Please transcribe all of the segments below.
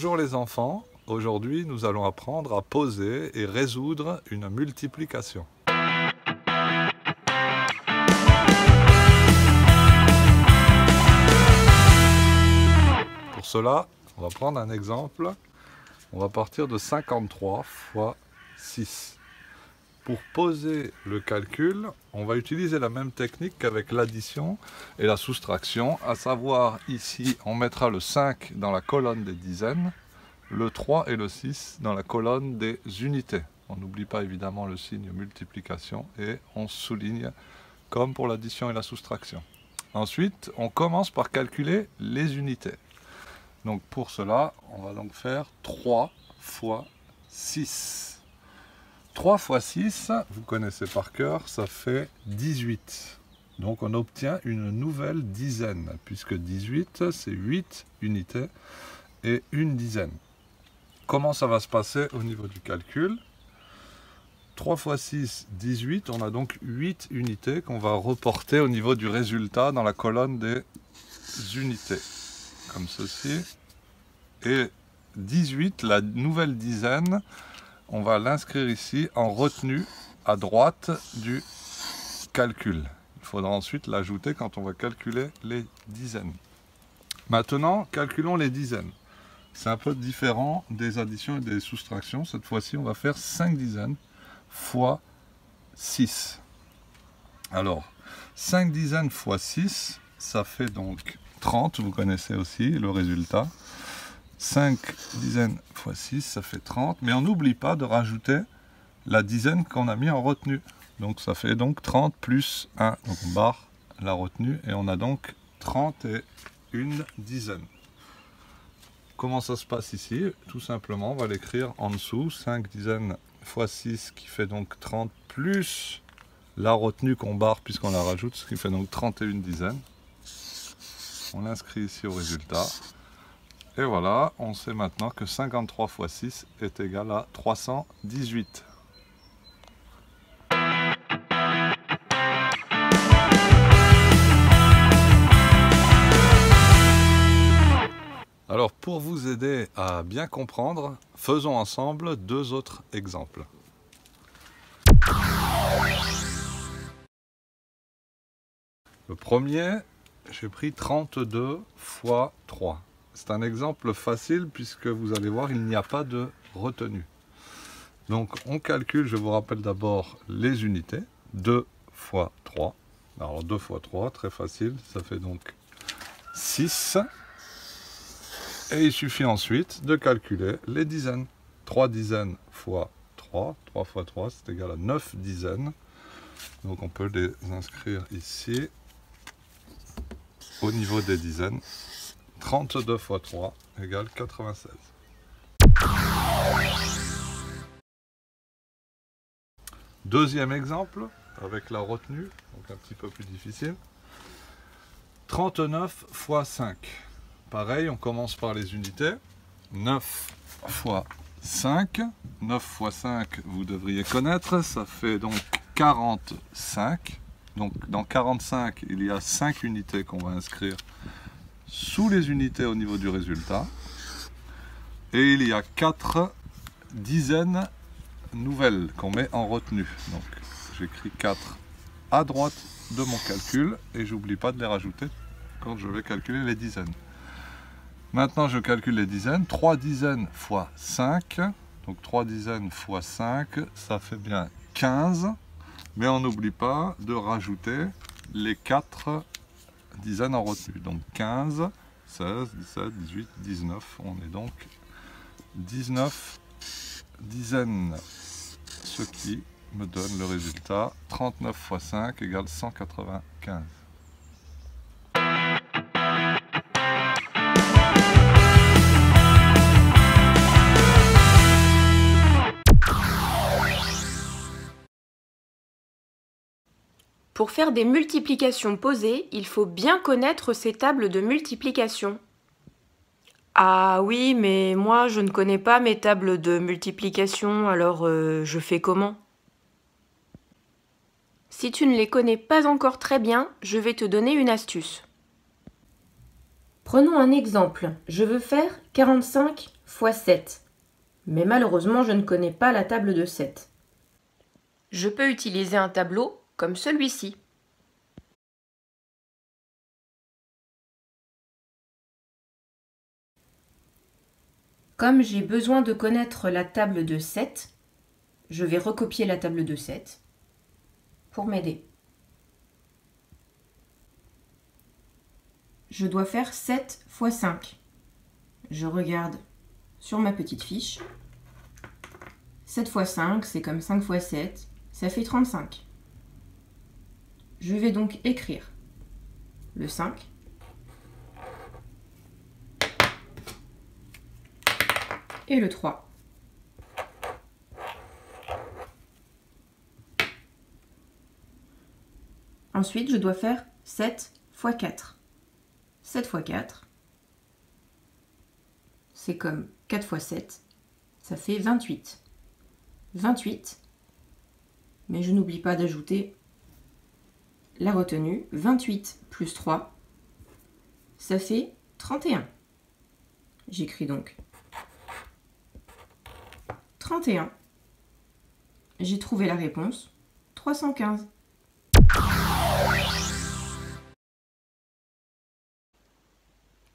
Bonjour les enfants, aujourd'hui nous allons apprendre à poser et résoudre une multiplication. Pour cela, on va prendre un exemple, on va partir de 53 fois 6. Pour poser le calcul, on va utiliser la même technique qu'avec l'addition et la soustraction, à savoir ici on mettra le 5 dans la colonne des dizaines, le 3 et le 6 dans la colonne des unités. On n'oublie pas évidemment le signe multiplication et on souligne comme pour l'addition et la soustraction. Ensuite, on commence par calculer les unités. Donc pour cela, on va donc faire 3 fois 6. 3 fois 6, vous connaissez par cœur, ça fait 18. Donc on obtient une nouvelle dizaine, puisque 18, c'est 8 unités et une dizaine. Comment ça va se passer au niveau du calcul? 3 fois 6, 18, on a donc 8 unités qu'on va reporter au niveau du résultat dans la colonne des unités, comme ceci. Et 18, la nouvelle dizaine, on va l'inscrire ici en retenue à droite du calcul. Il faudra ensuite l'ajouter quand on va calculer les dizaines. Maintenant, calculons les dizaines. C'est un peu différent des additions et des soustractions. Cette fois-ci, on va faire 5 dizaines fois 6. Alors, 5 dizaines fois 6, ça fait donc 30. Vous connaissez aussi le résultat. 5 dizaines fois 6, ça fait 30. Mais on n'oublie pas de rajouter la dizaine qu'on a mis en retenue. Donc ça fait donc 30 plus 1. Donc on barre la retenue et on a donc 31 dizaines. Comment ça se passe ici? Tout simplement, on va l'écrire en dessous. 5 dizaines fois 6 qui fait donc 30 plus la retenue qu'on barre puisqu'on la rajoute, ce qui fait donc 31 dizaines. On l'inscrit ici au résultat. Et voilà, on sait maintenant que 53 fois 6 est égal à 318. Alors, pour vous aider à bien comprendre, faisons ensemble deux autres exemples. Le premier, j'ai pris 32 fois 3. C'est un exemple facile puisque vous allez voir, il n'y a pas de retenue. Donc on calcule, je vous rappelle d'abord les unités. 2 fois 3. Alors 2 fois 3, très facile, ça fait donc 6. Et il suffit ensuite de calculer les dizaines. 3 dizaines fois 3. 3 fois 3, c'est égal à 9 dizaines. Donc on peut les inscrire ici au niveau des dizaines. 32 fois 3 égale 96. Deuxième exemple, avec la retenue, donc un petit peu plus difficile. 39 fois 5. Pareil, on commence par les unités. 9 fois 5. 9 fois 5, vous devriez connaître, ça fait donc 45. Donc dans 45, il y a 5 unités qu'on va inscrire sous les unités au niveau du résultat. Et il y a 4 dizaines nouvelles qu'on met en retenue. Donc j'écris 4 à droite de mon calcul et j'oublie pas de les rajouter quand je vais calculer les dizaines. Maintenant je calcule les dizaines. 3 dizaines fois 5. Donc 3 dizaines fois 5, ça fait bien 15. Mais on n'oublie pas de rajouter les 4 dizaines en retenue. Donc 15, 16, 17, 18, 19. On est donc 19 dizaines. Ce qui me donne le résultat 39 fois 5 égale 195. Pour faire des multiplications posées, il faut bien connaître ces tables de multiplication. Ah oui, mais moi je ne connais pas mes tables de multiplication, alors je fais comment? Si tu ne les connais pas encore très bien, je vais te donner une astuce. Prenons un exemple. Je veux faire 45 fois 7. Mais malheureusement, je ne connais pas la table de 7. Je peux utiliser un tableau comme celui-ci. Comme j'ai besoin de connaître la table de 7, je vais recopier la table de 7 pour m'aider. Je dois faire 7 fois 5. Je regarde sur ma petite fiche. 7 fois 5, c'est comme 5 fois 7, ça fait 35. Je vais donc écrire le 5 et le 3. Ensuite, je dois faire 7 fois 4. 7 fois 4, c'est comme 4 fois 7, ça fait 28. 28, mais je n'oublie pas d'ajouter la retenue. 28 plus 3, ça fait 31. J'écris donc 31. J'ai trouvé la réponse, 315.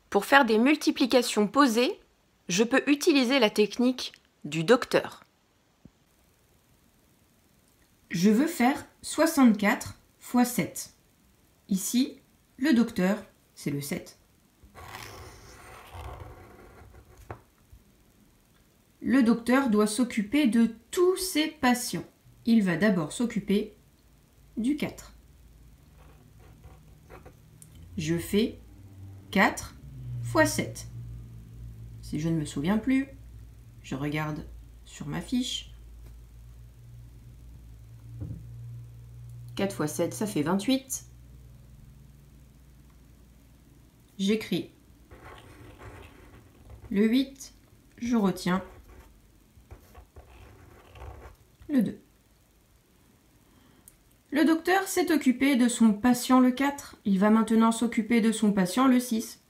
Pour faire des multiplications posées, je peux utiliser la technique du docteur. Je veux faire 64 fois 7. Ici, le docteur, c'est le 7. Le docteur doit s'occuper de tous ses patients. Il va d'abord s'occuper du 4. Je fais 4 fois 7. Si je ne me souviens plus, je regarde sur ma fiche. 4 fois 7, ça fait 28. J'écris le 8, je retiens le 2. Le docteur s'est occupé de son patient le 4. Il va maintenant s'occuper de son patient le 6.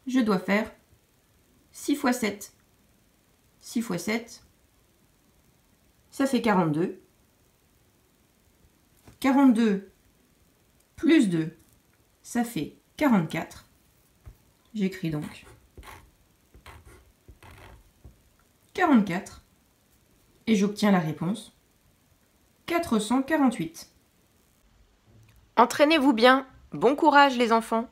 Je dois faire 6 fois 7. 6 fois 7, ça fait 42. 42 plus 2, ça fait 44. J'écris donc 44 et j'obtiens la réponse 448. Entraînez-vous bien. Bon courage les enfants.